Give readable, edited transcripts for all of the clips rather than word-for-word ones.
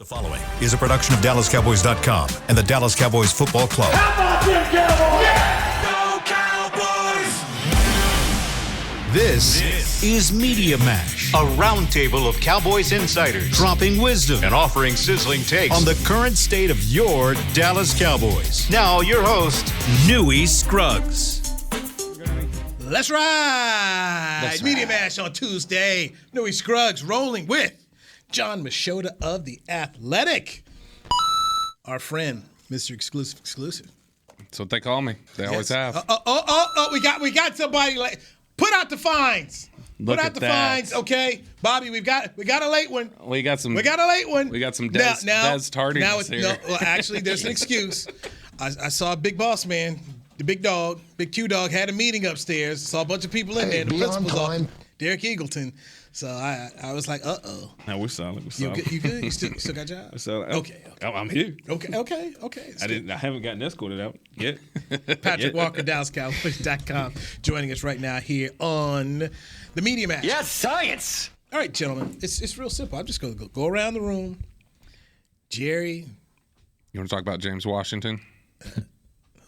The following is a production of DallasCowboys.com and the Dallas Cowboys Football Club. How about them Cowboys? Go Cowboys! This is Media Mash, A roundtable of Cowboys insiders dropping wisdom and offering sizzling takes on the current state of your Dallas Cowboys. Now, your host, Newy Scruggs. Let's ride! Media Mash on Tuesday. Newy Scruggs rolling with Jon Machota of The Athletic. Our friend, Mr. Exclusive. That's what they call me. They always have. We got somebody like put out the fines. Look Put out at the that. fines, okay? Bobby, we got a late one. We got some Des Tardiness now it's, here. No, well, actually, there's an excuse. I saw a big boss man, the big dog, Big Q Dog, had a meeting upstairs. Saw a bunch of people in there. The principal's off, Derek Eagleton. So I was like, uh-oh. No, we're solid. You good? You still got your job? Okay. I'm here. Okay. I haven't gotten escorted out yet. Patrik Walker, DallasCowboys.com, joining us right now here on the Media Match. Yes, science. All right, gentlemen, it's real simple. I'm just going to go around the room. Jerry. You want to talk about James Washington?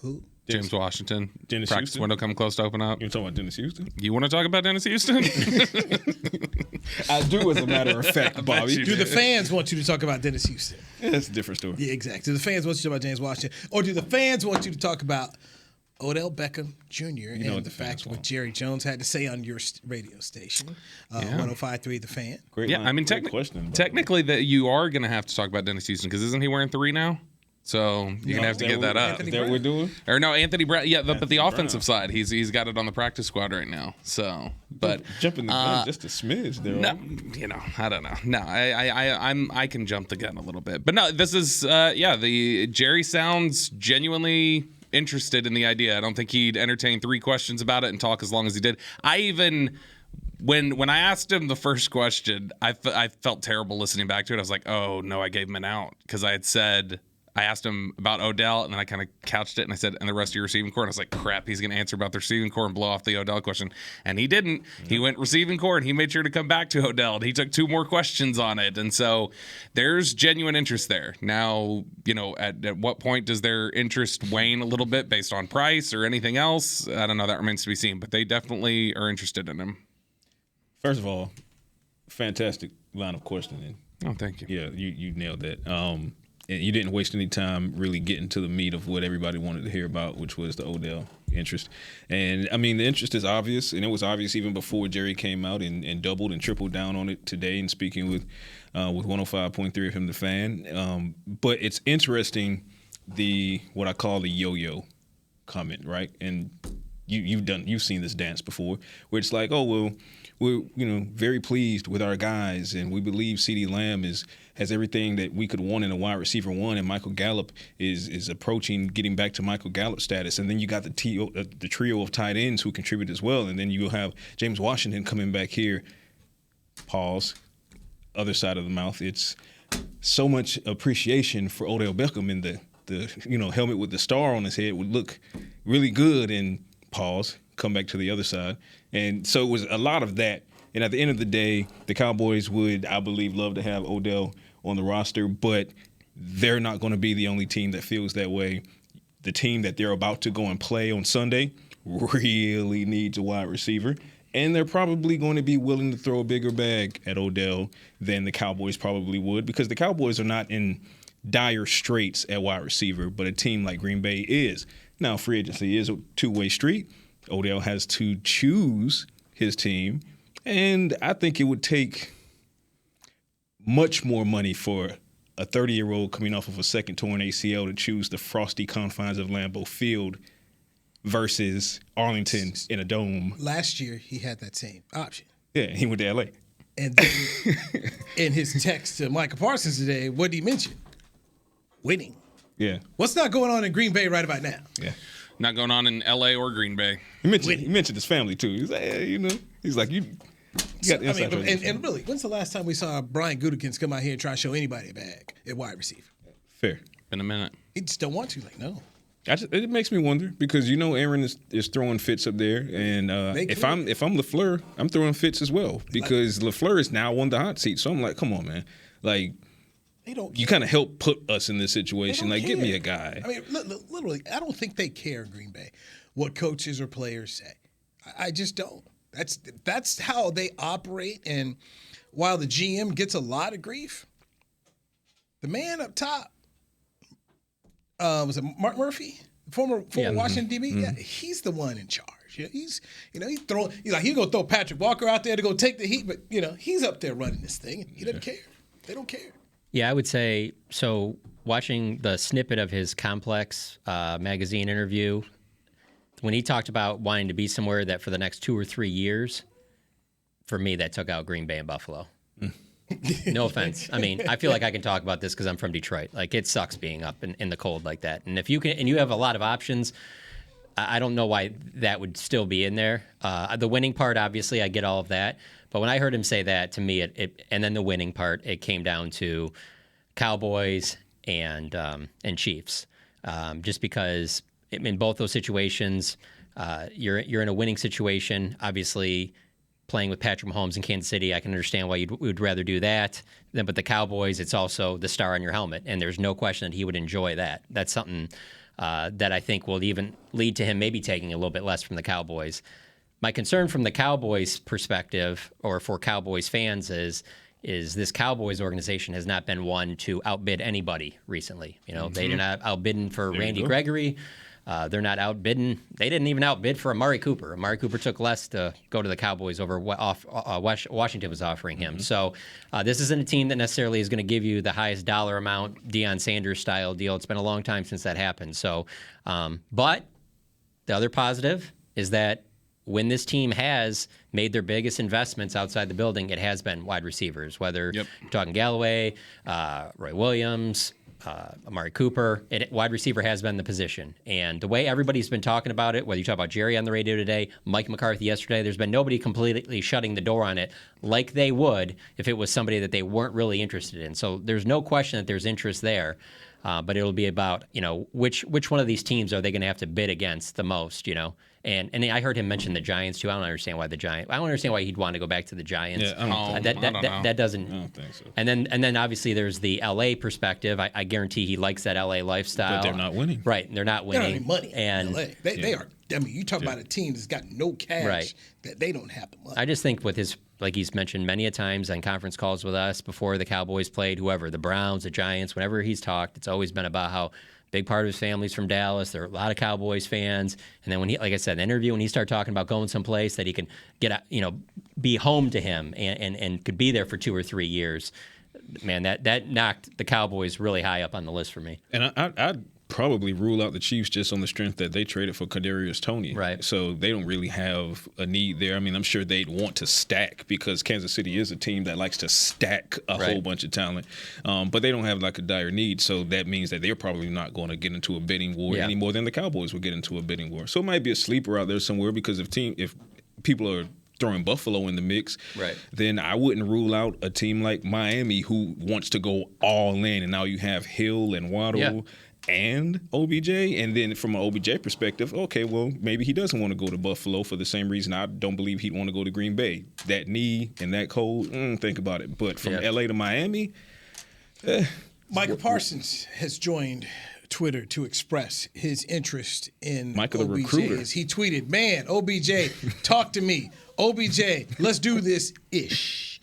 Who? James Washington. Dennis Practice Houston? window coming close to open up. You talking about Dennis Houston? You want to talk about Dennis Houston? I do, as a matter of fact, Bobby. Do the fans want you to talk about Dennis Houston? That's a different story. Yeah, exactly. Do the fans want you to talk about James Washington? Or do the fans want you to talk about Odell Beckham Jr. and the fact what Jerry Jones had to say on your radio station, 105.3 The Fan? Great Yeah, line. I mean, Great question. technically that you are going to have to talk about Dennis Houston because isn't he wearing 3 now? So you're gonna have to give that up. Is that what we're doing? Or no, Anthony Brown. Yeah, but the offensive side, he's got it on the practice squad right now. So, but Jumping the gun just a smidge there. no, I don't know. No, I can jump the gun a little bit, but no, this is the Jerry sounds genuinely interested in the idea. I don't think he'd entertain 3 questions about it and talk as long as he did. I even. When I asked him the first question, I felt terrible listening back to it. I was like, oh no, I gave him an out because I asked him about Odell, and then I kind of couched it, and I said, and the rest of your receiving core? And I was like, crap, he's going to answer about the receiving core and blow off the Odell question. And he didn't. He went receiving core, and he made sure to come back to Odell, and he took 2 more questions on it. And so there's genuine interest there. Now, at what point does their interest wane a little bit based on price or anything else? I don't know. That remains to be seen. But they definitely are interested in him. First of all, fantastic line of questioning. Oh, thank you. Yeah, you nailed that. And you didn't waste any time really getting to the meat of what everybody wanted to hear about, which was the Odell interest. And, I mean, the interest is obvious, and it was obvious even before Jerry came out and doubled and tripled down on it today and speaking with 105.3 of him, The Fan. But it's interesting, what I call the yo-yo comment, right? And you've seen this dance before, where it's like, oh, well, we're very pleased with our guys, and we believe CeeDee Lamb has everything that we could want in a wide receiver 1, and Michael Gallup is approaching getting back to Michael Gallup status. And then you got the trio of tight ends who contribute as well, and then you'll have James Washington coming back here. Pause. Other side of the mouth. It's so much appreciation for Odell Beckham, and the helmet with the star on his head would look really good. And pause. Come back to the other side. And so it was a lot of that. And at the end of the day, the Cowboys would, I believe, love to have Odell on the roster, but they're not going to be the only team that feels that way. The team that they're about to go and play on Sunday really needs a wide receiver, and they're probably going to be willing to throw a bigger bag at Odell than the Cowboys probably would, because the Cowboys are not in dire straits at wide receiver, but a team like Green Bay is. Now, free agency is a two-way street. Odell has to choose his team, and I think it would take much more money for a 30-year-old coming off of a second torn ACL to choose the frosty confines of Lambeau Field versus Arlington in a dome. Last year, he had that same option. Yeah, he went to L.A. And then in his text to Micah Parsons today, what did he mention? Winning. Yeah. What's not going on in Green Bay right about now? Yeah. Not going on in L.A. or Green Bay. He mentioned his family, too. He's like, he's like, you got the inside and really, when's the last time we saw Brian Gutekunst come out here and try to show anybody a bag at wide receiver? Fair. Been a minute. He just don't want to. Like, no. It makes me wonder, because Aaron is throwing fits up there, and if I'm LaFleur, I'm throwing fits as well, because LaFleur is now on the hot seat. So I'm like, come on, man, like They don't care. You kind of help put us in this situation. They Like, don't give me care. a guy. I mean, literally, I don't think they care, Green Bay, what coaches or players say. I just don't. That's how they operate. And while the GM gets a lot of grief, the man up top, was it Mark Murphy, former Washington DB? Yeah, he's the one in charge. He's gonna throw Patrik Walker out there to go take the heat, but he's up there running this thing, and he doesn't care. They don't care. Yeah, I would say so. Watching the snippet of his Complex magazine interview, when he talked about wanting to be somewhere that for the next 2 or 3 years, for me, that took out Green Bay and Buffalo. No offense. I mean, I feel like I can talk about this because I'm from Detroit. Like, it sucks being up in the cold like that. And if you can, and you have a lot of options, I don't know why that would still be in there. The winning part, obviously, I get all of that. But when I heard him say that, to me, and then the winning part, it came down to Cowboys and Chiefs. Just because in both those situations, you're in a winning situation. Obviously, playing with Patrick Mahomes in Kansas City, I can understand why you would rather do that. But the Cowboys, it's also the star on your helmet, and there's no question that he would enjoy that. That's something that I think will even lead to him maybe taking a little bit less from the Cowboys. My concern from the Cowboys' perspective, or for Cowboys fans, is this Cowboys organization has not been one to outbid anybody recently. They did not outbidden for Randy Gregory. They're not outbidden. They didn't even outbid for Amari Cooper. Amari Cooper took less to go to the Cowboys over what Washington was offering him. So this isn't a team that necessarily is going to give you the highest dollar amount, Deion Sanders style deal. It's been a long time since that happened. So, but the other positive is that when this team has made their biggest investments outside the building, it has been wide receivers, whether you're talking Galloway, Roy Williams, Amari Cooper. Wide receiver has been the position. And the way everybody's been talking about it, whether you talk about Jerry on the radio today, Mike McCarthy yesterday, there's been nobody completely shutting the door on it like they would if it was somebody that they weren't really interested in. So there's no question that there's interest there. But it'll be about, which one of these teams are they going to have to bid against the most, And I heard him mention the Giants, too. I don't understand why I don't understand why he'd want to go back to the Giants. Yeah, I don't know. That doesn't. I don't think so. And then obviously there's the L.A. perspective. I guarantee he likes that L.A. lifestyle. But they're not winning. Right, they're not They don't winning. have any money And in LA. They are. I mean, you talk about a team that's got no cash, Right. that they don't have the money. I just think with his, like he's mentioned many a times on conference calls with us before the Cowboys played, whoever, the Browns, the Giants, whenever he's talked, it's always been about how big part of his family's from Dallas. There are a lot of Cowboys fans. And then when he, like I said, in the interview, when he started talking about going someplace that he can get, be home to him and could be there for 2 or 3 years, man, that knocked the Cowboys really high up on the list for me. And I'd probably rule out the Chiefs just on the strength that they traded for Kadarius Toney. Right. So they don't really have a need there. I mean, I'm sure they'd want to stack because Kansas City is a team that likes to stack a whole bunch of talent. But they don't have like a dire need. So that means that they're probably not going to get into a bidding war any more than the Cowboys would get into a bidding war. So it might be a sleeper out there somewhere because if people are throwing Buffalo in the mix, then I wouldn't rule out a team like Miami who wants to go all in. And now you have Hill and Waddle and OBJ. And then from an OBJ perspective, okay, well, maybe he doesn't want to go to Buffalo for the same reason I don't believe he'd want to go to Green Bay. That knee and that cold, think about it. But from LA to Miami, Micah Parsons has joined Twitter to express his interest in Micah the OBJ. recruiter. He tweeted, "Man, OBJ, talk to me. OBJ, let's do this ish."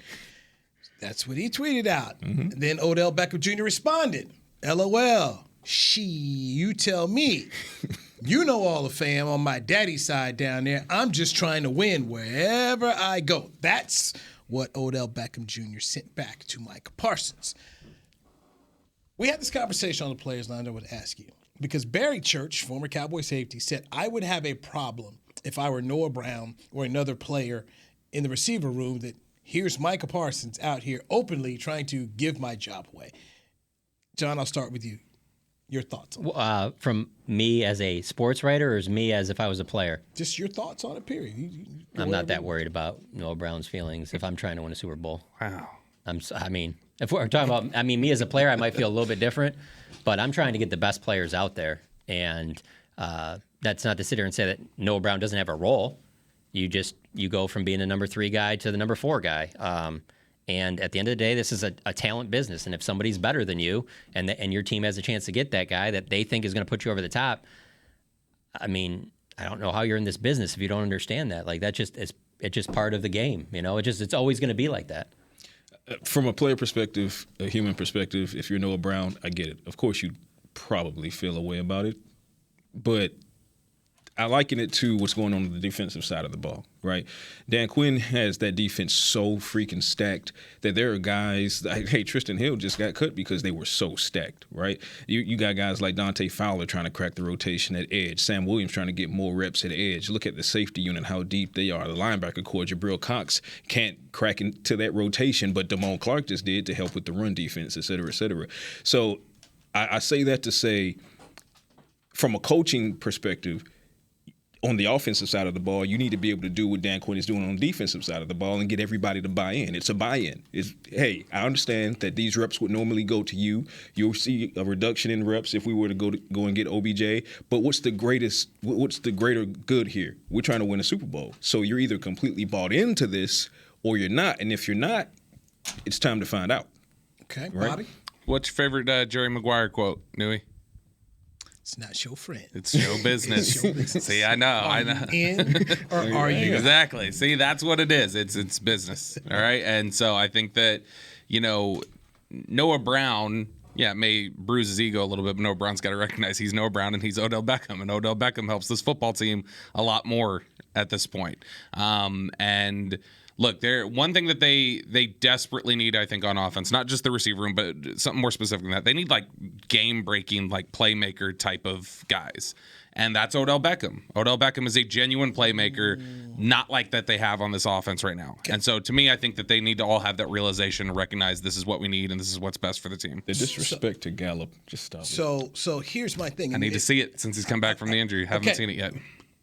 That's what he tweeted out. And then Odell Beckham Jr. responded, "LOL, you tell me. You know all the fam on my daddy's side down there. I'm just trying to win wherever I go." That's what Odell Beckham Jr. sent back to Micah Parsons. We had this conversation on the Players Line. I would ask you, because Barry Church, former Cowboy safety, said, "I would have a problem if I were Noah Brown or another player in the receiver room that here's Micah Parsons out here openly trying to give my job away." John, I'll start with you. Your thoughts on it. From me as a sports writer, or as me as if I was a player? Just your thoughts on it, period. I'm not that worried about Noah Brown's feelings if I'm trying to win a Super Bowl. Wow. If we're talking about, me as a player, I might feel a little bit different, but I'm trying to get the best players out there. And that's not to sit here and say that Noah Brown doesn't have a role. You go from being the number 3 guy to the number 4 guy. And at the end of the day, this is a talent business. And if somebody's better than you and your team has a chance to get that guy that they think is going to put you over the top, I mean, I don't know how you're in this business if you don't understand that. Like, it's just part of the game. You know, it's always going to be like that. From a player perspective, a human perspective, if you're Noah Brown, I get it. Of course, you probably feel a way about it. But I liken it to what's going on the defensive side of the ball, right? Dan Quinn has that defense so freaking stacked that there are guys like, hey, Tristan Hill just got cut because they were so stacked, right? You got guys like Dante Fowler trying to crack the rotation at edge. Sam Williams trying to get more reps at edge. Look at the safety unit, how deep they are. The linebacker core, Jabril Cox, can't crack into that rotation, but Damone Clark just did to help with the run defense, et cetera, et cetera. So I say that to say, from a coaching perspective, on the offensive side of the ball, you need to be able to do what Dan Quinn is doing on the defensive side of the ball and get everybody to buy in. It's a buy-in. It's, hey, I understand that these reps would normally go to you. You'll see a reduction in reps if we were to go and get OBJ. But what's the greater good here? We're trying to win a Super Bowl. So you're either completely bought into this or you're not. And if you're not, it's time to find out. Okay, right? Bobby? What's your favorite Jerry Maguire quote, Newy? It's not your friend. It's show business. It's your business. See, I know. Are you in or are you Exactly. See, that's what it is. It's business. All right. And so I think that, Noah Brown, may bruise his ego a little bit, but Noah Brown's got to recognize he's Noah Brown and he's Odell Beckham. And Odell Beckham helps this football team a lot more at this point. And look, one thing that they desperately need, I think, on offense, not just the receiver room, but something more specific than that. They need like game-breaking, like playmaker type of guys, and that's Odell Beckham. Odell Beckham is a genuine playmaker, not like that they have on this offense right now. Okay. And so, to me, I think that they need to all have that realization and recognize this is what we need and this is what's best for the team. The disrespect to Gallup, just stop it. So here's my thing. I need to see it since he's come back from the injury. Haven't seen it yet.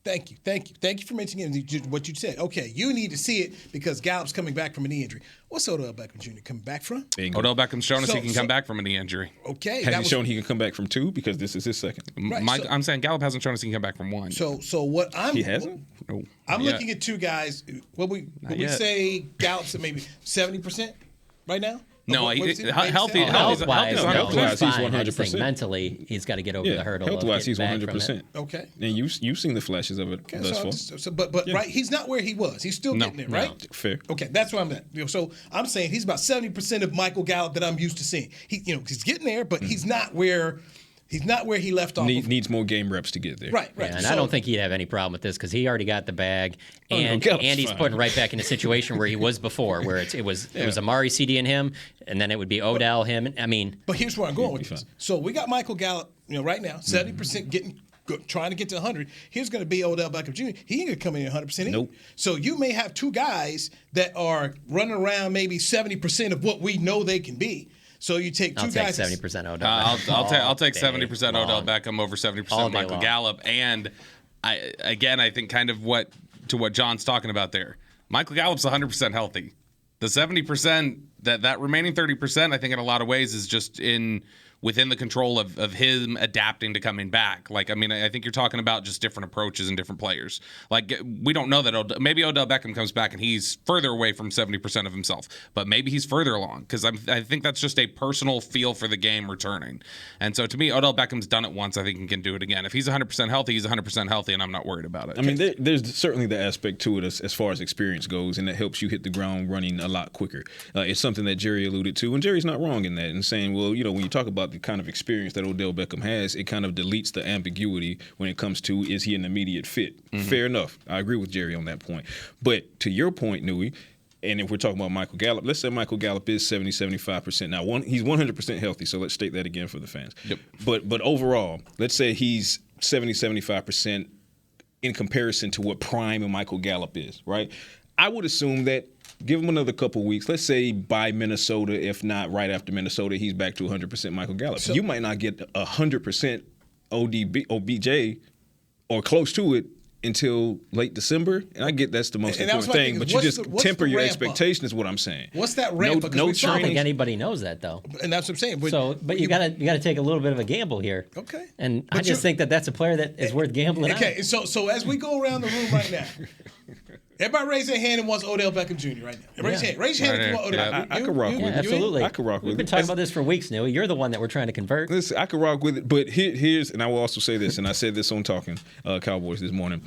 Thank you for mentioning what you said. Okay, you need to see it because Gallup's coming back from a knee injury. What's Odell Beckham Jr. coming back from? Odell Beckham's shown us he can come back from a knee injury. Okay. Has he shown he can come back from 2? Because this is his second. Right, I'm saying Gallup hasn't shown us he can come back from 1. So what I'm... He hasn't? No. I'm looking at 2 guys. Would we say Gallup's at maybe 70% right now? No, healthy. Health-wise, he's 100%. Mentally, he's got to get over the hurdle. Health-wise, he's 100%. Okay. And you've seen the flashes of it thus far. But right, he's not where he was. He's still getting there, right? Fair. Okay, that's where I'm at. So I'm saying he's about 70% of Michael Gallup that I'm used to seeing. He's getting there, but he's not where he left off. Needs more game reps to get there. Right. Yeah, and I don't think he'd have any problem with this because he already got the bag, and he's putting right back in a situation where he was before, where it was Amari, CD, and him, and then it would be Odell, him. But here's where I'm going with this. So we got Michael Gallup, right now, 70% trying to get to 100. Here's going to be Odell Beckham Jr. He ain't going to come in at 100% either. Nope. So you may have 2 guys that are running around maybe 70% of what we know they can be. So you take 2 guys. I'll take 70% Odell. I'll take 70% Odell Beckham over 70% Michael Gallup. And I think kind of what John's talking about there. Michael Gallup's 100% healthy. The 70%, that remaining 30%, I think in a lot of ways is just within the control of him adapting to coming back. Like, I mean, I think you're talking about just different approaches and different players. Like, we don't know that maybe Odell Beckham comes back and he's further away from 70% of himself, but maybe he's further along because I think that's just a personal feel for the game returning. And so to me, Odell Beckham's done it once. I think he can do it again. If he's 100% healthy, he's 100% healthy, and I'm not worried about it. I mean, there's certainly the aspect to it as far as experience goes, and that helps you hit the ground running a lot quicker. It's something that Jerry alluded to, and Jerry's not wrong in that, and saying, well, when you talk about the kind of experience that Odell Beckham has, it kind of deletes the ambiguity when it comes to, is he an immediate fit? Mm-hmm. Fair enough. I agree with Jerry on that point. But to your point, Newy, and if we're talking about Michael Gallup, let's say Michael Gallup is 70-75%. Now, he's 100% healthy, so let's state that again for the fans. Yep. But overall, let's say he's 70-75% in comparison to what prime of Michael Gallup is, right? I would assume that give him another couple weeks. Let's say by Minnesota, if not right after Minnesota, he's back to 100% Michael Gallup. So you might not get 100% OBJ or close to it until late December. And I get that's the most important thing. But you just temper your expectation is what I'm saying. What's that ramp up? I don't think anybody knows that, though. And that's what I'm saying. But you gotta take a little bit of a gamble here. Okay. And I just think that's a player that is worth gambling on. Okay, so as we go around the room right now, Everybody raise their hand and wants Odell Beckham Jr. right now. Raise your hand. Raise your hand if you want Odell. Yeah. I could rock with it. Absolutely. I could rock with it. We've been talking about this for weeks, Newy. You're the one that we're trying to convert. Listen, I could rock with it, but here's, and I will also say this, and I said this on Talking Cowboys this morning.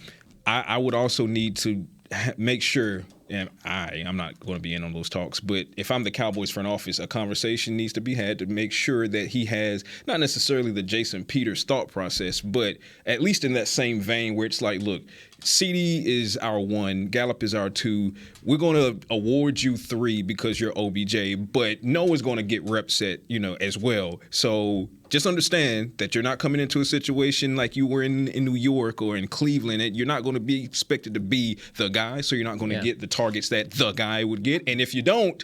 I would also need to make sure, and I'm not going to be in on those talks, but if I'm the Cowboys front office, a conversation needs to be had to make sure that he has not necessarily the Jason Peters thought process, but at least in that same vein where it's like, look, CD is our 1, Gallup is our 2. We're going to award you 3 because you're OBJ, but Noah's going to get reps at, as well. So just understand that you're not coming into a situation like you were in New York or in Cleveland. And you're not going to be expected to be the guy, so you're not going to get the targets that the guy would get. And if you don't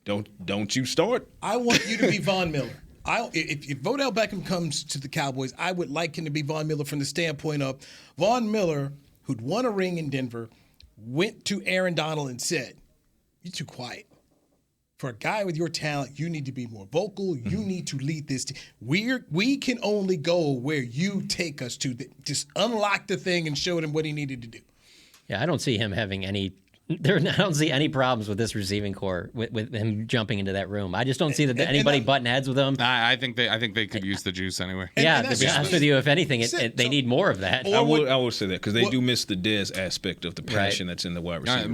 you start. I want you to be Von Miller. If Odell Beckham comes to the Cowboys, I would like him to be Von Miller from the standpoint of Von Miller, who'd won a ring in Denver, went to Aaron Donald and said, "You're too quiet. For a guy with your talent, you need to be more vocal. You need to lead this team. We can only go where you take us to. Just unlock the thing and show him what he needed to do." Yeah, I don't see him having I don't see any problems with this receiving core with him jumping into that room. I just don't see that anybody butting heads with him. I think they could use the juice anyway. To be honest with you, if anything, they need more of that. I would say that because they do miss the Dez aspect of the passion that's in the wide receiver.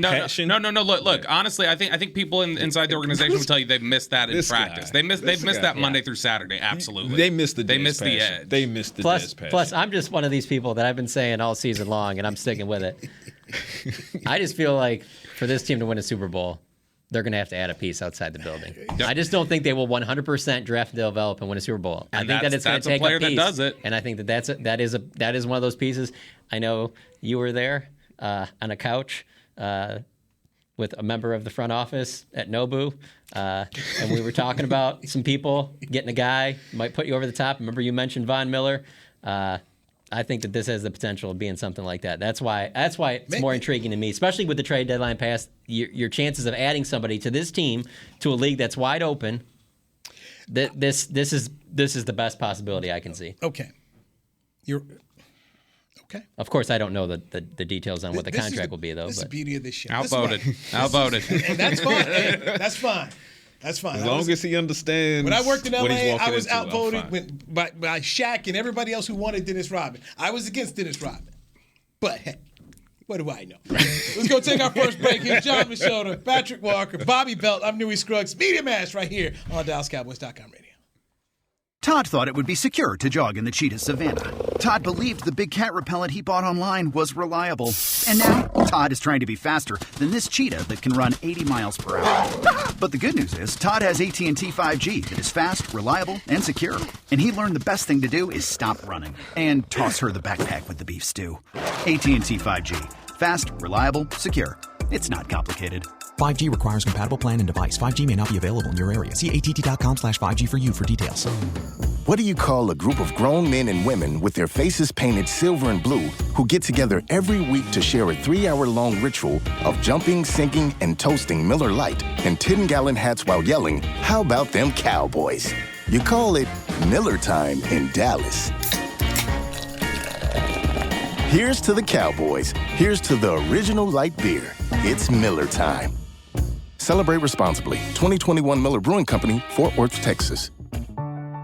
Passion. No. Look. Honestly, I think people inside the organization will tell you they've missed that in practice. They've missed that Monday through Saturday. Absolutely, they missed the Dez they missed passion. the edge. They missed the Dez passion. Plus, I'm just one of these people that I've been saying all season long, and I'm sticking with it. I just feel like for this team to win a Super Bowl, they're going to have to add a piece outside the building. I just don't think they will 100% draft, develop, and win a Super Bowl. I think that it's going to take a piece, that does it. And I think that is one of those pieces. I know you were there on a couch with a member of the front office at Nobu, and we were talking about some people getting a guy might put you over the top. Remember you mentioned Von Miller. I think that this has the potential of being something like that. That's why it's more intriguing to me, especially with the trade deadline pass. Your chances of adding somebody to this team, to a league that's wide open, this is the best possibility I can see. Okay. Okay. Of course, I don't know the details on what the contract will be, though. This is the beauty of this show. Outvoted. And that's fine. That's fine. That's fine. As long as he understands. When I worked in LA, I was outvoted by Shaq and everybody else who wanted Dennis Rodman. I was against Dennis Rodman. But hey, what do I know? Let's go take our first break here. Jon Machota, Patrik Walker, Bobby Belt. I'm Newy Scruggs. Media Mash right here on DallasCowboys.com radio. Todd thought it would be secure to jog in the cheetah savanna. Todd believed the big cat repellent he bought online was reliable. And now, Todd is trying to be faster than this cheetah that can run 80 miles per hour. But the good news is, Todd has AT&T 5G that is fast, reliable, and secure. And he learned the best thing to do is stop running and toss her the backpack with the beef stew. AT&T 5G. Fast, reliable, secure. It's not complicated. 5G requires compatible plan and device. 5G may not be available in your area. See att.com/5G for you for details. What do you call a group of grown men and women with their faces painted silver and blue who get together every week to share a 3-hour-long ritual of jumping, singing, and toasting Miller Lite in 10-gallon hats while yelling, "How about them Cowboys?" You call it Miller Time in Dallas. Here's to the Cowboys. Here's to the original light beer. It's Miller Time. Celebrate responsibly. 2021 Miller Brewing Company, Fort Worth, Texas.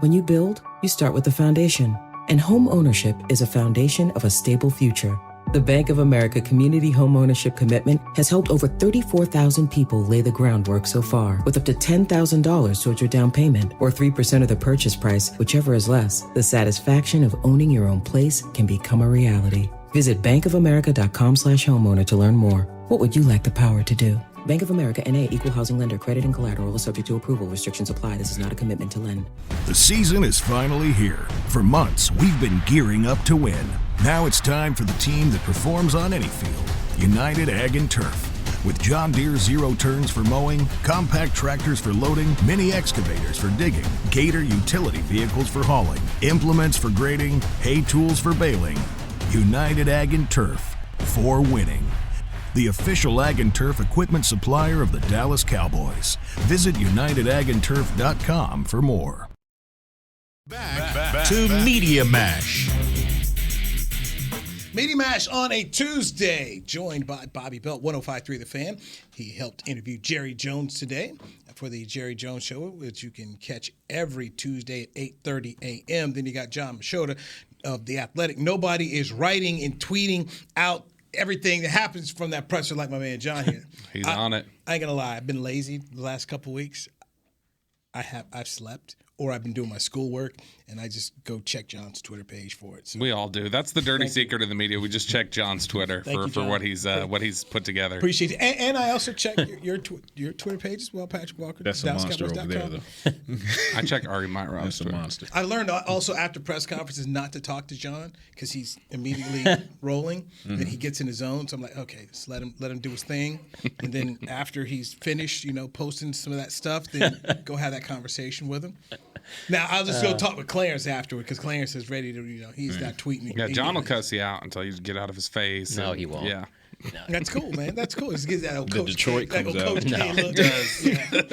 When you build, you start with the foundation. And home ownership is a foundation of a stable future. The Bank of America Community Home Ownership Commitment has helped over 34,000 people lay the groundwork so far, with up to $10,000 towards your down payment or 3% of the purchase price, whichever is less. The satisfaction of owning your own place can become a reality. Visit bankofamerica.com/homeowner to learn more. What would you like the power to do? Bank of America N.A. Equal Housing Lender. Credit and collateral is subject to approval. Restrictions apply. This is not a commitment to lend. The season is finally here. For months, we've been gearing up to win. Now it's time for the team that performs on any field. United Ag and Turf. With John Deere zero turns for mowing, compact tractors for loading, mini excavators for digging, Gator utility vehicles for hauling, implements for grading, hay tools for baling. United Ag and Turf. For winning. The official Ag and Turf equipment supplier of the Dallas Cowboys. Visit UnitedAgAndTurf.com for more. Back to Media Mash. Meaty Mash on a Tuesday, joined by Bobby Belt, 105.3 The Fan. He helped interview Jerry Jones today for the Jerry Jones Show, which you can catch every Tuesday at 8:30 a.m. Then you got Jon Machota of The Athletic. Nobody is writing and tweeting out everything that happens from that presser like my man John here. He's on it. I ain't gonna lie, I've been lazy the last couple weeks. I've slept, or I've been doing my schoolwork, and I just go check John's Twitter page for it. So. We all do. That's the dirty secret of the media. We just check John's Twitter for what he's put together. Appreciate it. And I also check your Twitter page as well, Patrik Walker. That's a monster over there, though. I check Ari Myrov's That's a monster. I learned also after press conferences not to talk to John because he's immediately rolling. Then he gets in his zone. So I'm like, okay, just let him do his thing. And then after he's finished, posting some of that stuff, then go have that conversation with him. Now I'll just go talk with Clarence afterward because Clarence is ready to, he's not tweeting. Yeah, John will cuss you out until you get out of his face. No, he won't. Yeah. No. That's cool, man. That's cool. Just gives that old coach. Detroit comes out. Coach K look. It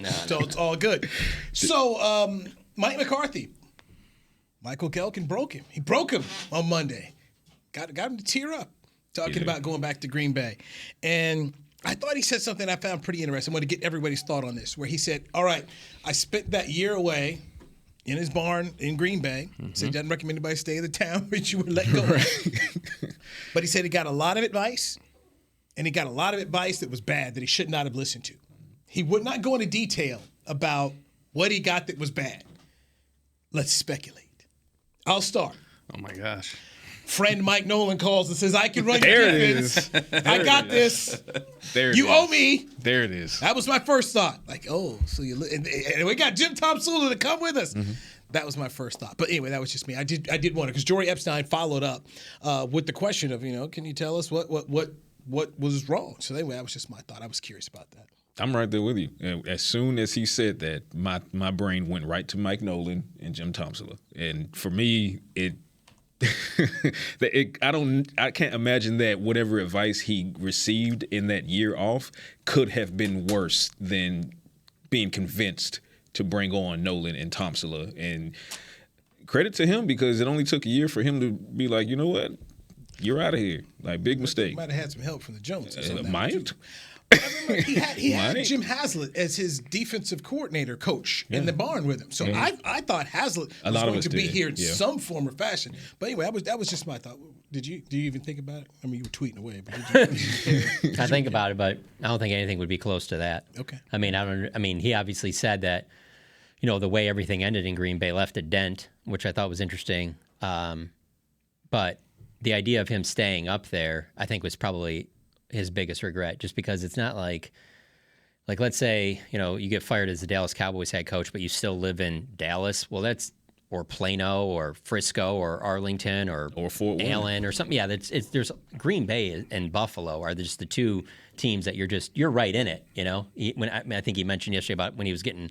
does. So it's all good. So Mike McCarthy, Michael Gehlken broke him. He broke him on Monday. Got him to tear up talking about going back to Green Bay. And I thought he said something I found pretty interesting. I want to get everybody's thought on this, where he said, all right, I spent that year away in his barn in Green Bay. Said he doesn't recommend anybody stay in the town, but you would let go. But he said he got a lot of advice, and he got a lot of advice that was bad that he should not have listened to. He would not go into detail about what he got that was bad. Let's speculate. I'll start. Oh, my gosh. Friend Mike Nolan calls and says, I can run your defense. I got this. You owe me. There it is. That was my first thought. Like, so you and we got Jim Tomsula to come with us. That was my first thought. But anyway, that was just me. I did want to, because Jory Epstein followed up with the question of, can you tell us what was wrong? So anyway, that was just my thought. I was curious about that. I'm right there with you. And as soon as he said that, my brain went right to Mike Nolan and Jim Tomsula. And for me, I can't imagine that whatever advice he received in that year off could have been worse than being convinced to bring on Nolan and Tomsula. And credit to him, because it only took a year for him to be like, you know what, you're out of here. Like, big mistake. He might have had some help from the Joneses. Might. He had Jim Haslett as his defensive coordinator coach in the barn with him. So I thought Haslett was going to be here in some form or fashion. But anyway, that was just my thought. Do you even think about it? I mean, you were tweeting away, but did you? I think about it, but I don't think anything would be close to that. Okay. I mean, he obviously said that, the way everything ended in Green Bay left a dent, which I thought was interesting. But the idea of him staying up there, I think, was probably his biggest regret, just because it's not like let's say, you get fired as the Dallas Cowboys head coach, but you still live in Dallas. Well, or Plano or Frisco or Arlington or Fort Worth. Allen or something. Yeah, there's Green Bay and Buffalo are just the two teams that you're right in it. I think he mentioned yesterday about when he was getting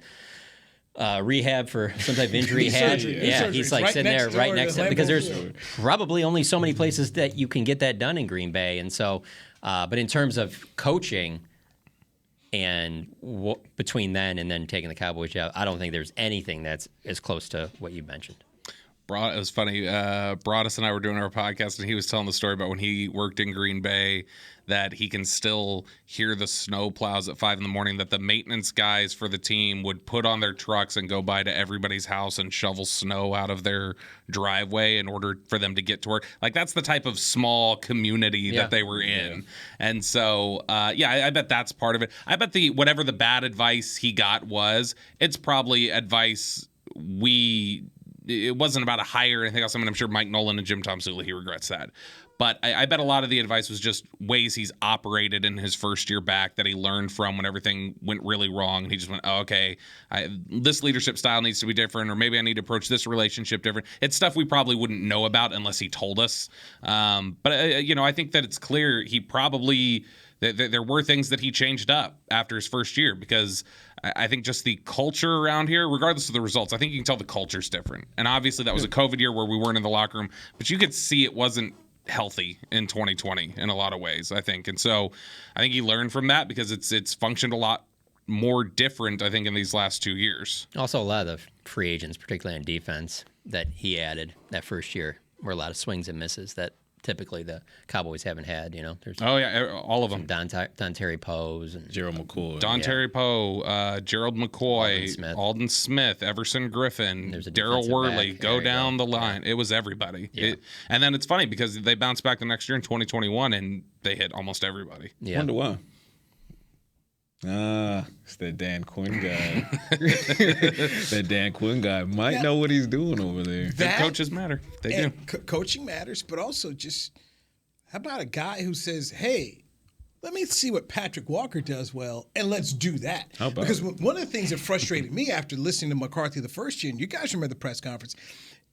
rehab for some type of injury he had. He's like sitting there right next to him, because there's probably only so many places that you can get that done in Green Bay. And so, but in terms of coaching and between then and then taking the Cowboys job, I don't think there's anything that's as close to what you mentioned. It was funny. Broadus and I were doing our podcast, and he was telling the story about when he worked in Green Bay, that he can still hear the snow plows at 5 a.m, that the maintenance guys for the team would put on their trucks and go by to everybody's house and shovel snow out of their driveway in order for them to get to work. Like, that's the type of small community that they were in. Yeah. And so, I bet that's part of it. I bet whatever the bad advice he got was, it's probably advice it wasn't about a hire or anything else. I mean, I'm sure Mike Nolan and Jim Tomsula, he regrets that. But I bet a lot of the advice was just ways he's operated in his first year back that he learned from when everything went really wrong. And he just went, this leadership style needs to be different, or maybe I need to approach this relationship different. It's stuff we probably wouldn't know about unless he told us. But I think that it's clear he probably there were things that he changed up after his first year, because I think just the culture around here, regardless of the results, I think you can tell the culture's different. And obviously that was a COVID year where we weren't in the locker room, but you could see it wasn't healthy in 2020 in a lot of ways, I think. And so I think he learned from that, because it's functioned a lot more different, I think, in these last 2 years. Also, a lot of the free agents, particularly on defense, that he added that first year, were a lot of swings and misses that typically the Cowboys haven't had. There's all of them. Don Terry Poe's and Gerald McCoy. Terry Poe, Gerald McCoy, Alden Smith, Everson Griffin, Darryl Worley. Go down the line. It was everybody. Yeah. And then it's funny because they bounced back the next year in 2021 and they hit almost everybody. Yeah. Wonder why. It's that Dan Quinn guy. That Dan Quinn guy might know what he's doing over there. Coaches matter. They do. Coaching matters, but also just how about a guy who says, hey, let me see what Patrik Walker does well, and let's do that. How about because it? one of the things that frustrated me after listening to McCarthy the first year, and you guys remember the press conference,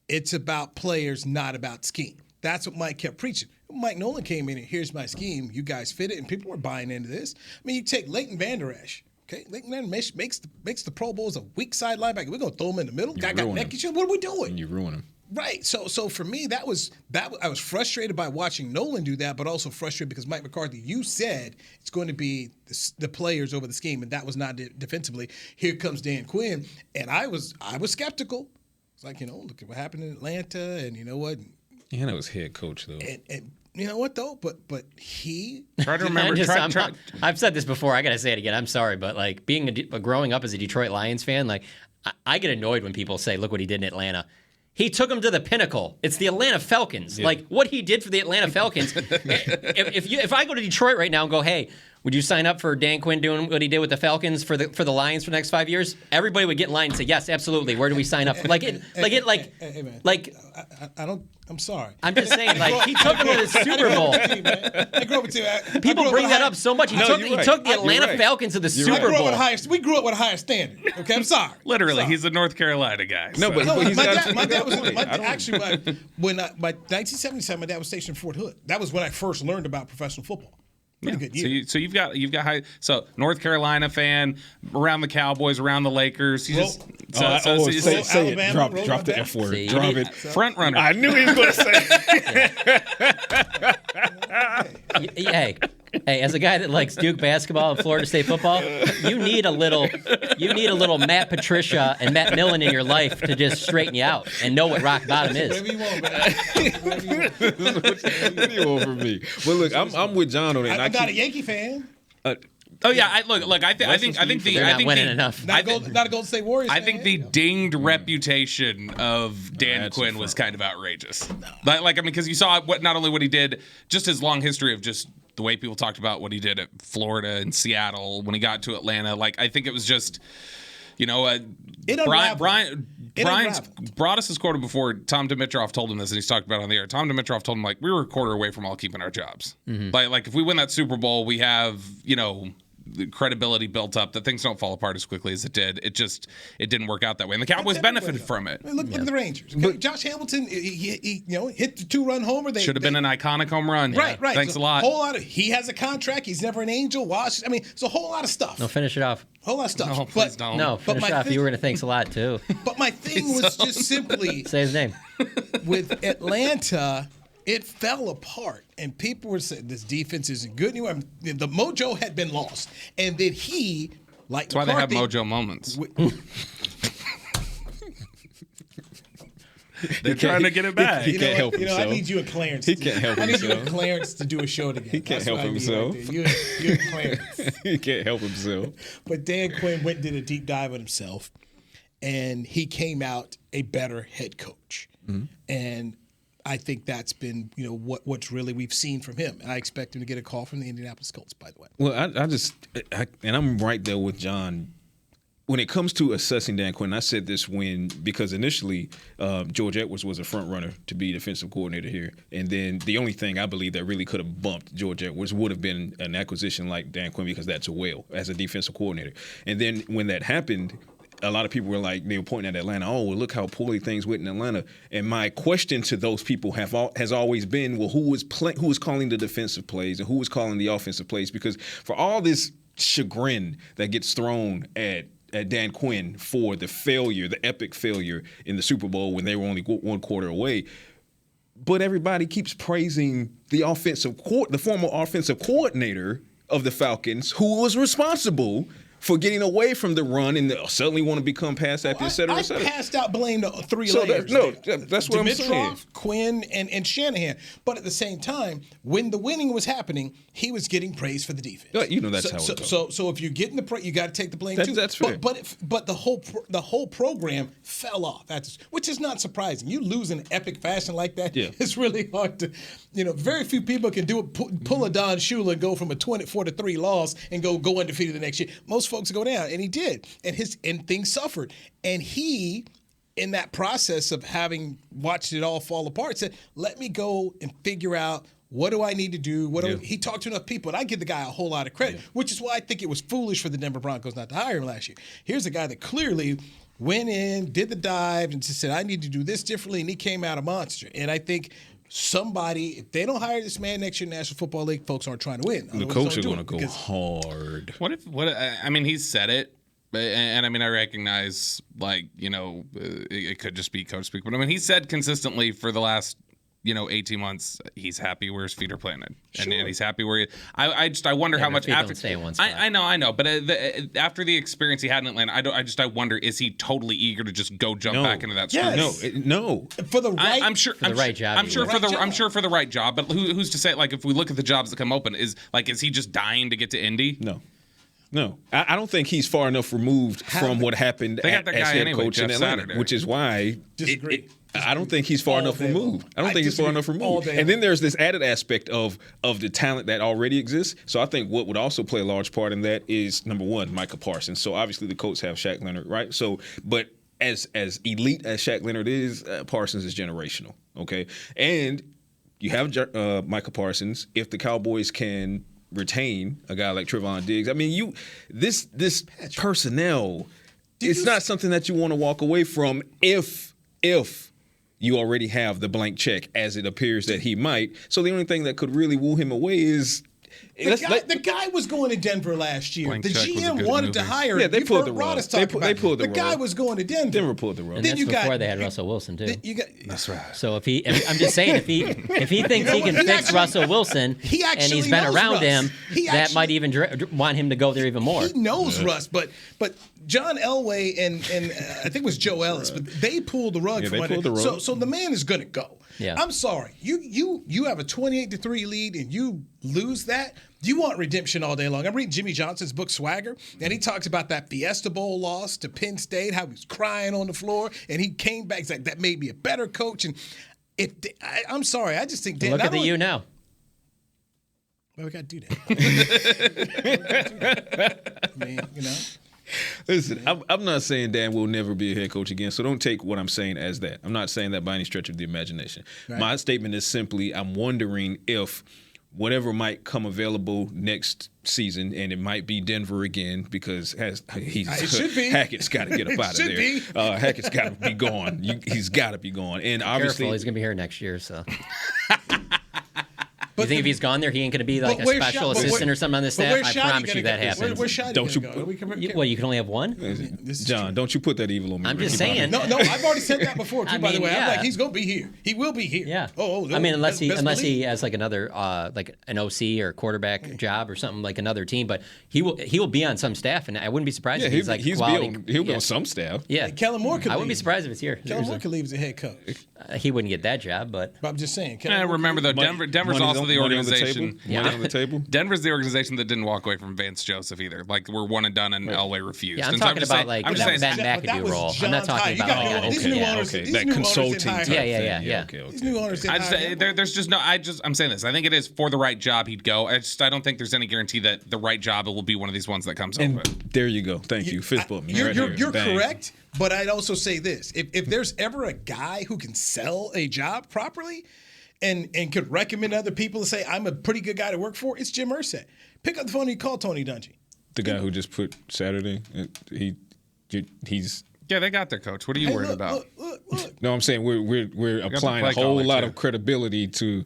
it's about players, not about scheme. That's what Mike kept preaching. Mike Nolan came in and here's my scheme. You guys fit it, and people were buying into this. I mean, you take Leighton Vander Esch. Okay, Leighton Vander Esch makes the Pro Bowl as a weak side linebacker. We're gonna throw him in the middle. Guy got neck issues. What are we doing? And you ruin him. Right. So for me, that was I was frustrated by watching Nolan do that, but also frustrated because Mike McCarthy, you said it's going to be the players over the scheme, and that was not defensively. Here comes Dan Quinn, and I was skeptical. It's like, look at what happened in Atlanta, and you know what? Yeah, that was head coach though. And you know what though? But he try to remember. I've said this before. I got to say it again. I'm sorry, but like growing up as a Detroit Lions fan, like I get annoyed when people say, "Look what he did in Atlanta." He took him to the pinnacle. It's the Atlanta Falcons. Yeah. Like what he did for the Atlanta Falcons. if I go to Detroit right now and go, "Hey, would you sign up for Dan Quinn doing what he did with the Falcons for the Lions for the next 5 years?" Everybody would get in line and say, "Yes, absolutely. Where do we sign up?" Hey, man. I don't. I'm sorry. I'm just saying, like he took him to the Super Bowl. I grew up with you. People bring that up so much. He took the Atlanta Falcons to the Super Bowl. We grew up with a higher standard. Okay, I'm sorry. Literally, he's a North Carolina guy. No, but my dad was actually when by 1977, my dad was stationed in Fort Hood. That was when I first learned about professional football. Pretty good year. So you've got high. So North Carolina fan, around the Cowboys, around the Lakers. Say it. Drop the F word. Drop it. Front runner. I knew he was going to say. Hey, as a guy that likes Duke basketball and Florida State football, you need a little Matt Patricia and Matt Millen in your life to just straighten you out and know what rock bottom is. Whatever you want, man. What do you want from me? Well, look, I'm with John on it. I'm not a Yankee fan. I think they're not winning enough. Not a Golden State Warriors. I think the dinged reputation of Dan Quinn was kind of outrageous. No. Because you saw not only what he did, just his long history of just the way people talked about what he did at Florida and Seattle when he got to Atlanta. I think it was just, Brian Broaddus has quoted before. Tom Dimitroff told him this, and he's talked about it on the air. Tom Dimitroff told him, we were a quarter away from all keeping our jobs. Mm-hmm. If we win that Super Bowl, we have, the credibility built up that things don't fall apart as quickly as it did. It didn't work out that way, and the Cowboys benefited from it. Look at the Rangers. Okay? Josh Hamilton, he hit the 2-run homer. Should have been an iconic home run. Right. Thanks a lot. He has a contract. He's never an Angel. It's a whole lot of stuff. No, finish it off. Whole lot of stuff. No, please don't. No, finish it off. You were going to thanks a lot too. But my thing was just simply say his name. With Atlanta, it fell apart, and people were saying this defense isn't good anymore. The mojo had been lost, and then he, that's why McCarthy, they have mojo moments. They're trying to get it back. He can't help himself. I need you and Clarence. He can't help himself. I need you and Clarence to do a show together. He can't help himself. Right you and Clarence. He can't help himself. But Dan Quinn went and did a deep dive on himself, and he came out a better head coach. Mm-hmm. And I think that's been, what's really we've seen from him. And I expect him to get a call from the Indianapolis Colts, by the way. Well, and I'm right there with John. When it comes to assessing Dan Quinn, I said this because initially George Edwards was a front runner to be defensive coordinator here. And then the only thing I believe that really could have bumped George Edwards would have been an acquisition like Dan Quinn, because that's a whale as a defensive coordinator. And then when that happened, a lot of people were they were pointing at Atlanta. Oh, well, look how poorly things went in Atlanta. And my question to those people has always been, well, who was calling the defensive plays and who was calling the offensive plays? Because for all this chagrin that gets thrown at Dan Quinn for the epic failure in the Super Bowl when they were only one quarter away, but everybody keeps praising the former offensive coordinator of the Falcons, who was responsible for getting away from the run and suddenly want to become pass happy, et cetera, et I cetera. passed out blame to three So layers. that's what I'm saying. Dimitrov, Quinn, and Shanahan. But at the same time, when the winning was happening, he was getting praise for the defense. That's how it goes. So if you're getting the praise, you got to take the blame too. That's fair. But the whole program fell off. Which is not surprising. You lose in epic fashion like that. Yeah. It's really hard to. Very few people can do it. Pull a Don Shula and go from a 24-3 loss and go undefeated the next year. Most folks go down, and he did, and things suffered. And he, in that process of having watched it all fall apart, said, "Let me go and figure out what do I need to do." He talked to enough people, and I give the guy a whole lot of credit, which is why I think it was foolish for the Denver Broncos not to hire him last year. Here's a guy that clearly went in, did the dive, and just said, "I need to do this differently," and he came out a monster. And I think if they don't hire this man next year in the National Football League, folks aren't trying to win. The coach is going to go hard. He's said it, and I recognize, it could just be coach speak, but he said consistently for the last 18 months, he's happy where his feet are planted, and he's happy where I wonder how much after. Stay in one spot. I know, but after the experience he had in Atlanta, I wonder, is he totally eager to just go jump back into that? Yes. No. For the right, I'm sure for the right job. I'm sure for the right job. But who's to say? If we look at the jobs that come open, is he just dying to get to Indy? No. I don't think he's far enough removed from what happened as head coach in Atlanta, which is why I don't think he's far enough removed. And then there's this added aspect of the talent that already exists. So I think what would also play a large part in that is, number one, Micah Parsons. So obviously the Colts have Shaq Leonard, right? So, but as elite as Shaq Leonard is, Parsons is generational, okay? And you have Micah Parsons. If the Cowboys can retain a guy like Trevon Diggs, this personnel, it's not something that you want to walk away from if you already have the blank check, as it appears that he might. So the only thing that could really woo him away is the guy was going to Denver last year. The GM wanted to hire him. Yeah, they pulled the rug. They pulled the guy was going to Denver. Denver pulled the rug. And that's before they had Russell Wilson too. That's right. So I'm just saying, if he thinks he can fix Russell Wilson, and he's been around him, that might even want him to go there even more. He knows Russ, but John Elway and I think it was Joe Ellis, but they pulled the rug from under. So the man is going to go. Yeah. I'm sorry. You have a 28-3 lead and you lose that. You want redemption all day long. I'm reading Jimmy Johnson's book Swagger, and he talks about that Fiesta Bowl loss to Penn State, how he was crying on the floor, and he came back. He's like, that made me a better coach. And I'm sorry. I just think look at the U now. Well, we got to do that. I mean, Listen, I'm not saying Dan will never be a head coach again, so don't take what I'm saying as that. I'm not saying that by any stretch of the imagination. Right. My statement is simply, I'm wondering if whatever might come available next season, and it might be Denver again, because Hackett's got to get up out of there. Hackett's got to be gone. He's got to be gone. And obviously, he's going to be here next year, so. You think if he's gone there, he ain't going to be like a special assistant or something on the staff? I promise you that happens. Where's Shotty going to go? Well, you can only have one? John, don't you put that evil on me. I'm just saying. No, I've already said that before, too, by the way. I'm like, he's going to be here. He will be here. Yeah. I mean, unless he has like another, like an OC or quarterback job or something, like another team. But he will be on some staff, and I wouldn't be surprised if he's like quality. He'll be on some staff. Yeah. Kellen Moore could leave. I wouldn't be surprised if it's here. Kellen Moore could leave as a head coach. He wouldn't get that job, but I'm just saying. Remember, though, Denver's also the organization. Money on the table. Denver's the organization that didn't walk away from Vance Joseph either. Like, we're one and done, and Elway refused. Yeah, I'm talking about like that McAdoo role. I'm not talking about that consulting. Yeah. These new owners. There's just no. I'm saying this. I think it is for the right job he'd go. I don't think there's any guarantee that the right job will be one of these ones that comes over. There you go. Thank you. Fist bump me. You're correct. But I'd also say this: if there's ever a guy who can sell a job properly, and could recommend other people to say, I'm a pretty good guy to work for, it's Jim Irsay. Pick up the phone and you call Tony Dungy. The guy who just put Saturday, he's... Yeah, they got their coach. What are you worried about? Look. No, I'm saying we're applying a whole lot of credibility to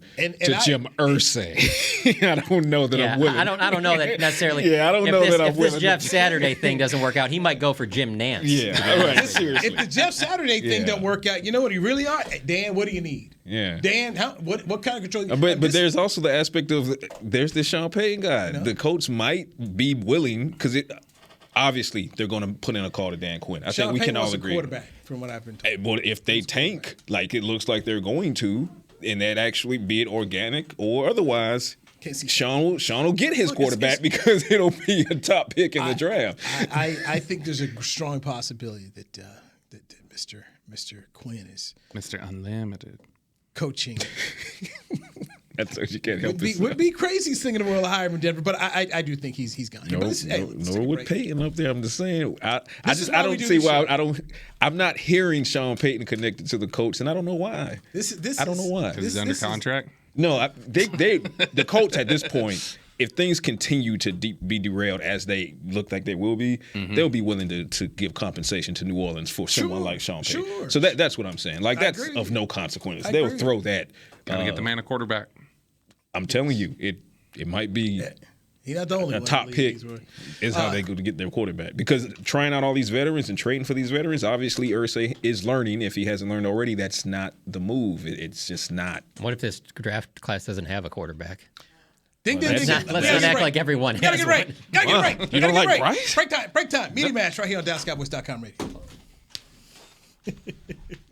Jim Irsay. I don't know that I'm willing. I don't know that necessarily. I don't know that I'm willing. If this Jeff Saturday thing doesn't work out, he might go for Jim Nance. Yeah, right. Seriously. If the Jeff Saturday thing don't work out, you know what he really are? Dan, what do you need? Yeah. Dan, what kind of control? But there's also the aspect of there's this Sean Payton guy. The coach might be willing, because obviously they're going to put in a call to Dan Quinn. I Sean think we Payton can all wants a agree. Quarterback, from what I've been told. But if they tank, like it looks like they're going to, and that actually be it organic or otherwise, Sean will get his quarterback because it'll be a top pick in the draft. I think there's a strong possibility that Mr. Quinn is Mr. Unlimited coaching. That's what you can't help Would be craziest thing in the world to hire him in Denver, but I do think he's gone. Nor would Peyton up there. I'm just saying. I don't see why. I'm not hearing Sean Payton connected to the coach, and I don't know why. I don't know why. Because he's under contract. No, the Colts at this point, if things continue to be derailed as they look like they will be, they'll be willing to give compensation to New Orleans for someone like Sean Payton. Sure. So that's what I'm saying. Like, that's of no consequence. They'll throw that. Gotta get the man a quarterback. I'm telling you, it might be He's not the only a one. top pick is how they go to get their quarterback. Because trying out all these veterans and trading for these veterans, obviously Irsay is learning. If he hasn't learned already, that's not the move. It's just not. What if this draft class doesn't have a quarterback? Ding, ding, ding. Let's not act like everyone Gotta has get right. one. Gotta get right. You don't like Bryce? Break time. Media match right here on DallasCowboys.com radio.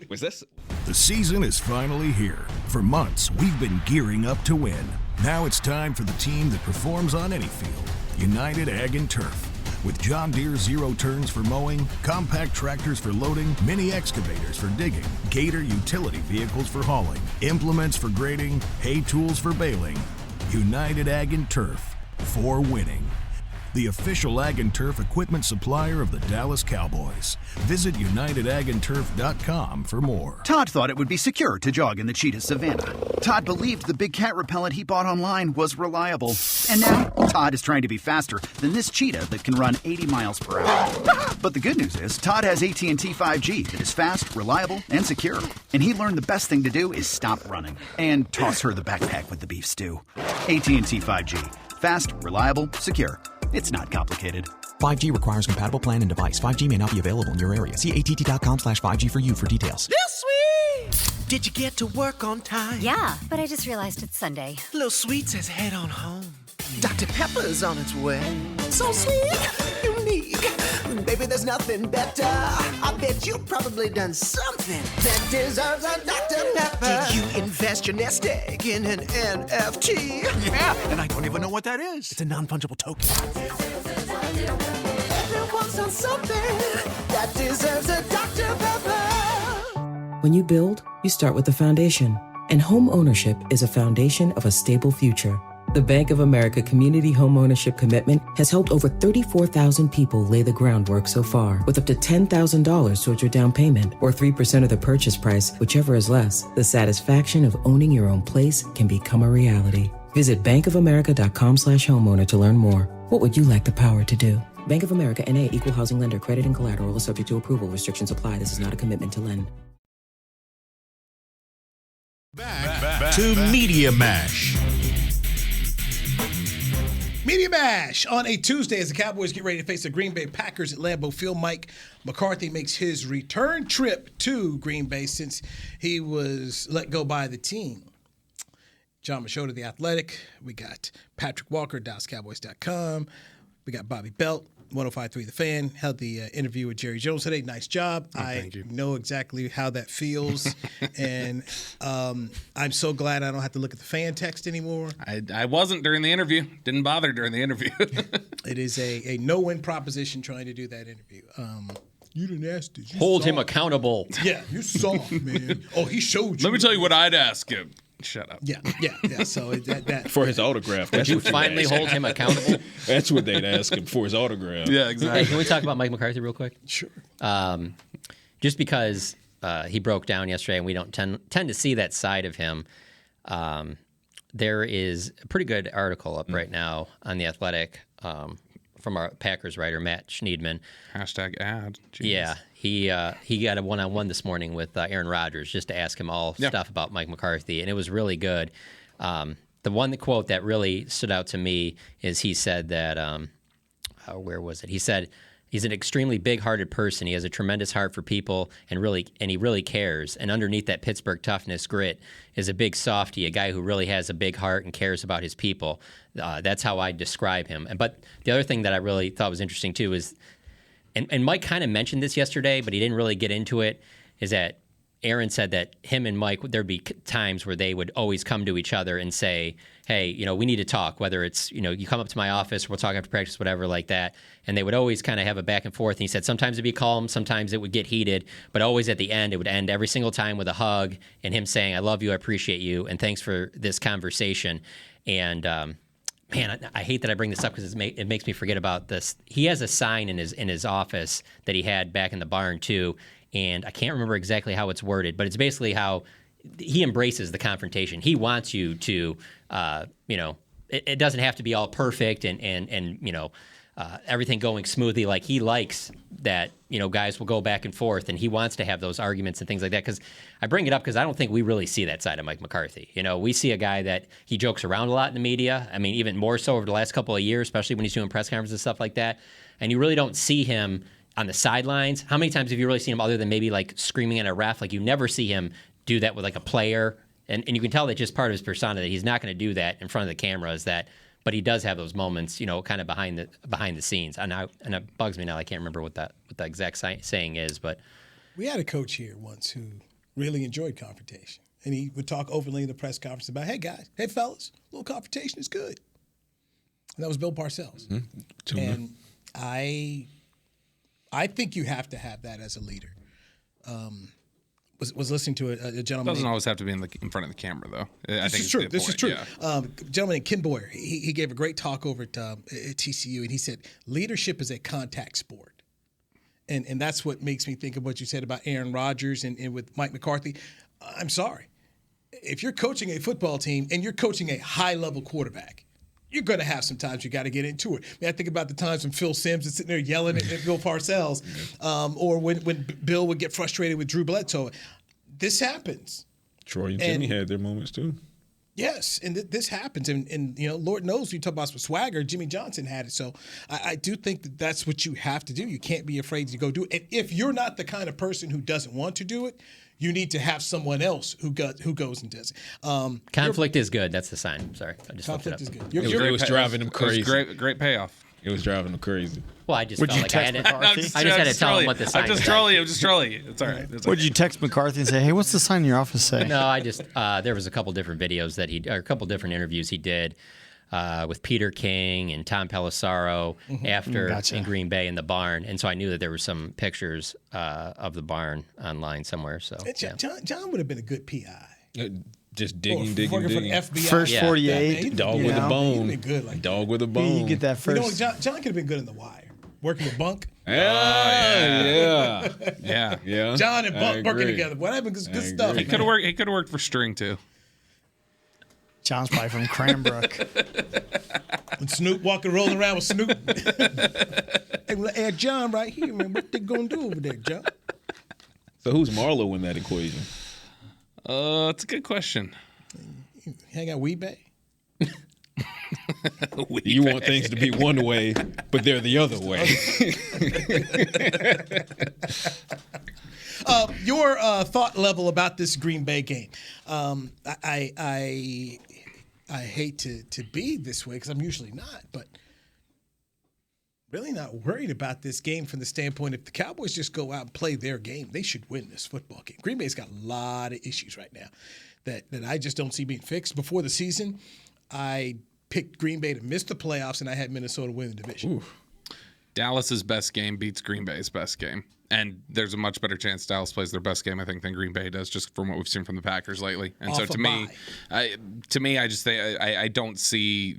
Was this? The season is finally here. For months, we've been gearing up to win. Now it's time for the team that performs on any field. United Ag and Turf. With John Deere zero turns for mowing, compact tractors for loading, mini excavators for digging, Gator utility vehicles for hauling, implements for grading, hay tools for baling. United Ag and Turf, for winning. The official Ag and Turf equipment supplier of the Dallas Cowboys. Visit UnitedAgAndTurf.com for more. Todd thought it would be secure to jog in the cheetah savanna. Todd believed the big cat repellent he bought online was reliable. And now, Todd is trying to be faster than this cheetah that can run 80 miles per hour. But the good news is, Todd has AT&T 5G that is fast, reliable, and secure. And he learned the best thing to do is stop running and toss her the backpack with the beef stew. AT&T 5G. Fast, reliable, secure. It's not complicated. 5G requires compatible plan and device. 5G may not be available in your area. See att.com/5G for you for details. This sweet! Did you get to work on time? Yeah, but I just realized it's Sunday. Little Sweet says head on home. Dr. Pepper's on its way. So sweet, unique. Baby, there's nothing better. I bet you've probably done something that deserves a Dr. Pepper. Did you invest your nest egg in an NFT? Yeah, and I don't even know what that is. It's a non-fungible token. Everyone's done something that deserves a Dr. Pepper. When you build, you start with the foundation. And home ownership is a foundation of a stable future. The Bank of America Community Homeownership Commitment has helped over 34,000 people lay the groundwork so far, with up to $10,000 towards your down payment or 3% of the purchase price, whichever is less. The satisfaction of owning your own place can become a reality. Visit bankofamerica.com/homeowner to learn more. What would you like the power to do? Bank of America N.A. Equal Housing Lender. Credit and collateral is subject to approval. Restrictions apply. This is not a commitment to lend. Back to Media Mash. Media Mash on a Tuesday as the Cowboys get ready to face the Green Bay Packers at Lambeau Field. Mike McCarthy makes his return trip to Green Bay since he was let go by the team. Jon Machota, The Athletic. We got Patrik Walker, DallasCowboys.com. We got Bobby Belt, 105.3 The Fan. Held the interview with Jerry Jones today. Nice job. Thank you. Know exactly how that feels. And I'm so glad I don't have to look at the fan text anymore. I wasn't during the interview. Didn't bother during the interview. It is a no-win proposition trying to do that interview. You didn't ask this. Hold him accountable. Yeah, you saw, man. Oh, he showed you. Let me tell you what I'd ask him. Shut up. Yeah. So that for his autograph. Would you finally hold him accountable? That's what they'd ask him for his autograph. Yeah, exactly. Hey, can we talk about Mike McCarthy real quick? Sure. Just because he broke down yesterday and we don't tend to see that side of him, there is a pretty good article up right now on The Athletic from our Packers writer, Matt Schneidman. #ad. Jeez. Yeah. He got a one-on-one this morning with Aaron Rodgers just to ask him all stuff about Mike McCarthy, and it was really good. The one quote that really stood out to me is he said that where was it? He said He's an extremely big-hearted person. He has a tremendous heart for people, and he really cares. And underneath that Pittsburgh toughness, grit, is a big softy, a guy who really has a big heart and cares about his people. That's how I describe him. But the other thing that I really thought was interesting too is, and Mike kind of mentioned this yesterday, but he didn't really get into it, is that Aaron said that him and Mike, there'd be times where they would always come to each other and say, hey, we need to talk, whether it's, you come up to my office, we'll talk after practice, whatever like that. And they would always kind of have a back and forth. And he said sometimes it'd be calm, sometimes it would get heated, but always at the end, it would end every single time with a hug and him saying, I love you, I appreciate you, and thanks for this conversation. And man, I hate that I bring this up because it makes me forget about this. He has a sign in his office that he had back in the barn too, and I can't remember exactly how it's worded, but it's basically how he embraces the confrontation. He wants you to, it doesn't have to be all perfect and everything going smoothly. Like, he likes that, guys will go back and forth, and he wants to have those arguments and things like that. Because I bring it up because I don't think we really see that side of Mike McCarthy. We see a guy that he jokes around a lot in the media. I mean, even more so over the last couple of years, especially when he's doing press conferences and stuff like that. And you really don't see him on the sidelines. How many times have you really seen him other than maybe like screaming at a ref? Like, you never see him do that with like a player. And you can tell that's just part of his persona, that he's not going to do that in front of the cameras. But he does have those moments, kind of behind the scenes. And it bugs me now. I can't remember what the exact saying is. But we had a coach here once who really enjoyed confrontation, and he would talk openly in the press conference about, "Hey guys, hey fellas, a little confrontation is good." And that was Bill Parcells. Mm-hmm. And I think you have to have that as a leader. Was listening to a gentleman. Doesn't always have to be in front of the camera, though. This is true. This is true. A gentleman named Ken Boyer, he gave a great talk over at TCU, and he said leadership is a contact sport, and that's what makes me think of what you said about Aaron Rodgers and with Mike McCarthy. I'm sorry, if you're coaching a football team and you're coaching a high-level quarterback, you're going to have some times you got to get into it. I think about the times when Phil Simms is sitting there yelling at Bill Parcells, or when Bill would get frustrated with Drew Bledsoe. This happens. Troy and Jimmy had their moments too. Yes, and this happens. And Lord knows, you talk about some swagger, Jimmy Johnson had it. So I do think that that's what you have to do. You can't be afraid to go do it. And if you're not the kind of person who doesn't want to do it, you need to have someone else who goes and does it. Conflict is good. That's the sign. Sorry, I just conflict is good. It was driving him crazy. It was great payoff. It was driving him crazy. Well, I just felt like I just had to tell him what the sign was. I'm just trolling you. It's all right. What did you text McCarthy and say, hey, what's the sign in your office say? No, I just there was a couple different videos or a couple different interviews he did with Peter King and Tom Pelissaro after in Green Bay in the barn. And so I knew that there were some pictures of the barn online somewhere. So John would have been a good PI. Just digging. For the FBI. First 48. Dog with a bone. Been good like Dog with a bone. You get that first. John could have been good in The Wire. Working with Bunk. Yeah. John and Bunk working together. What happened? Good stuff. He could have worked for String too. John's probably from Cranbrook. When Snoop walking, rolling around with Snoop. Hey, John right here, man. What they gonna do over there, John? So who's Marlo in that equation? It's a good question. You hang out with Bay? You want things to be one way, but they're the other way. Your thought level about this Green Bay game. I hate to be this way because I'm usually not, but really not worried about this game from the standpoint if the Cowboys just go out and play their game, they should win this football game. Green Bay's got a lot of issues right now that I just don't see being fixed. Before the season, I picked Green Bay to miss the playoffs, and I had Minnesota win the division. Ooh. Dallas's best game beats Green Bay's best game. And there's a much better chance Dallas plays their best game, I think, than Green Bay does, just from what we've seen from the Packers lately. And so to me, I just think I don't see.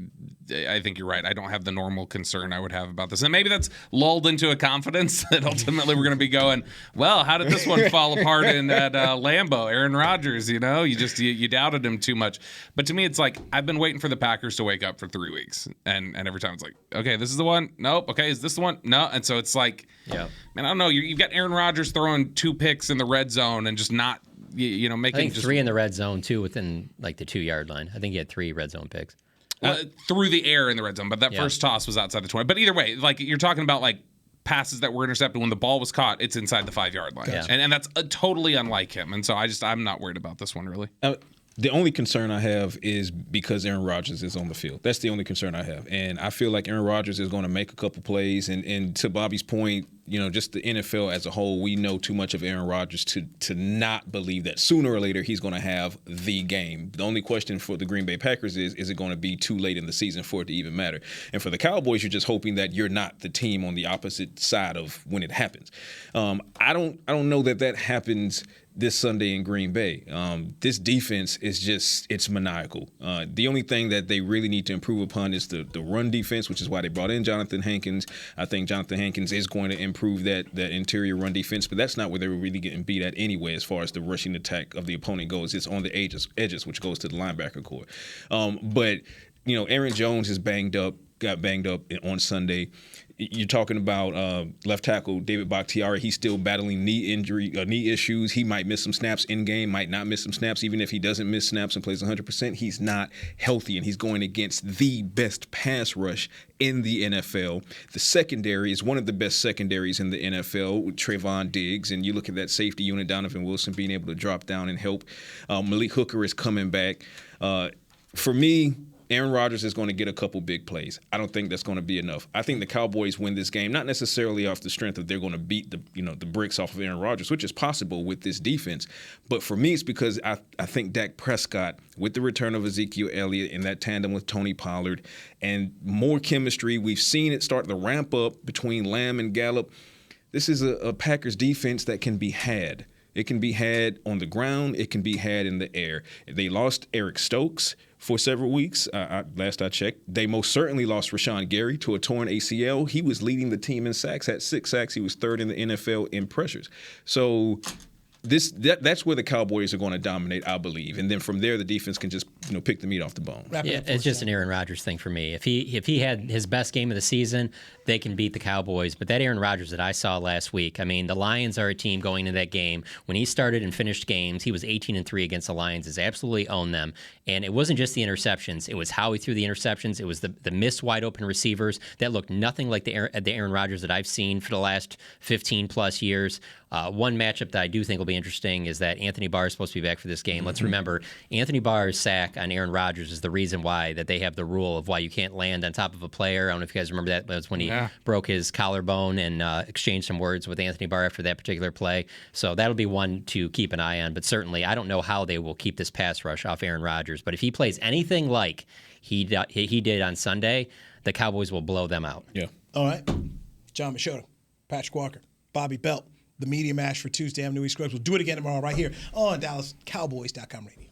I think you're right. I don't have the normal concern I would have about this, and maybe that's lulled into a confidence that ultimately we're going to be going, well, how did this one fall apart at Lambeau? Aaron Rodgers, you doubted him too much. But to me, it's like I've been waiting for the Packers to wake up for 3 weeks, and every time it's like, okay, this is the one. Nope. Okay, is this the one? No. And so it's like, man, I don't know. You've got Aaron Rodgers throwing 2 picks in the red zone and just not, making. I think 3 in the red zone too, within like the 2-yard line. I think he had 3 red zone picks. Through the air in the red zone, but that first toss was outside the 20. But either way, like you're talking about like passes that were intercepted when the ball was caught, it's inside the 5-yard line. Yeah. And that's totally unlike him. And so I'm not worried about this one, really. The only concern I have is because Aaron Rodgers is on the field. That's the only concern I have. And I feel like Aaron Rodgers is going to make a couple plays. And to Bobby's point, just the NFL as a whole, we know too much of Aaron Rodgers to not believe that sooner or later he's going to have the game. The only question for the Green Bay Packers is it going to be too late in the season for it to even matter? And for the Cowboys, you're just hoping that you're not the team on the opposite side of when it happens. I don't know that happens this Sunday in Green Bay. This defense is it's maniacal. The only thing that they really need to improve upon is the run defense, which is why they brought in Jonathan Hankins. I think Jonathan Hankins is going to improve that interior run defense, but that's not where they were really getting beat at anyway as far as the rushing attack of the opponent goes. It's on the edges, which goes to the linebacker core. But Aaron Jones is got banged up on Sunday. You're talking about left tackle David Bakhtiari. He's still battling knee issues. He might miss some snaps in game, might not miss some snaps. Even if he doesn't miss snaps and plays 100%, he's not healthy, and he's going against the best pass rush in the NFL. The secondary is one of the best secondaries in the NFL with Trayvon Diggs, and you look at that safety unit, Donovan Wilson being able to drop down and help. Malik Hooker is coming back. For me, Aaron Rodgers is going to get a couple big plays. I don't think that's going to be enough. I think the Cowboys win this game, not necessarily off the strength of they're going to beat the bricks off of Aaron Rodgers, which is possible with this defense. But for me, it's because I think Dak Prescott, with the return of Ezekiel Elliott and that tandem with Tony Pollard and more chemistry, we've seen it start to ramp up between Lamb and Gallup. This is a Packers defense that can be had. It can be had on the ground. It can be had in the air. They lost Eric Stokes for several weeks. Last I checked, they most certainly lost Rashawn Gary to a torn ACL. He was leading the team in sacks, had 6 sacks. He was third in the NFL in pressures. So that's where the Cowboys are going to dominate, I believe. And then from there, the defense can just pick the meat off the bone. Yeah, it's just an Aaron Rodgers thing for me. If he had his best game of the season, they can beat the Cowboys. But that Aaron Rodgers that I saw last week, I mean, the Lions are a team going into that game. When he started and finished games, he was 18-3 against the Lions. Has absolutely owned them. And it wasn't just the interceptions. It was how he threw the interceptions. It was the missed wide open receivers that looked nothing like the Aaron Rodgers that I've seen for the last 15-plus years. One matchup that I do think will be interesting is that Anthony Barr is supposed to be back for this game. Let's remember, Anthony Barr's sack on Aaron Rodgers is the reason why that they have the rule of why you can't land on top of a player. I don't know if you guys remember that. That was when he broke his collarbone and exchanged some words with Anthony Barr after that particular play. So that'll be one to keep an eye on. But certainly, I don't know how they will keep this pass rush off Aaron Rodgers. But if he plays anything like he did on Sunday, the Cowboys will blow them out. Yeah. All right. Jon Machota, Patrik Walker, Bobby Belt. The Media Mash for Tuesday. I'm Newy Scruggs. We'll do it again tomorrow right here on DallasCowboys.com radio.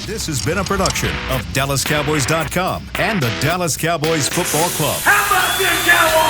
This has been a production of DallasCowboys.com and the Dallas Cowboys Football Club. How about this, Cowboys?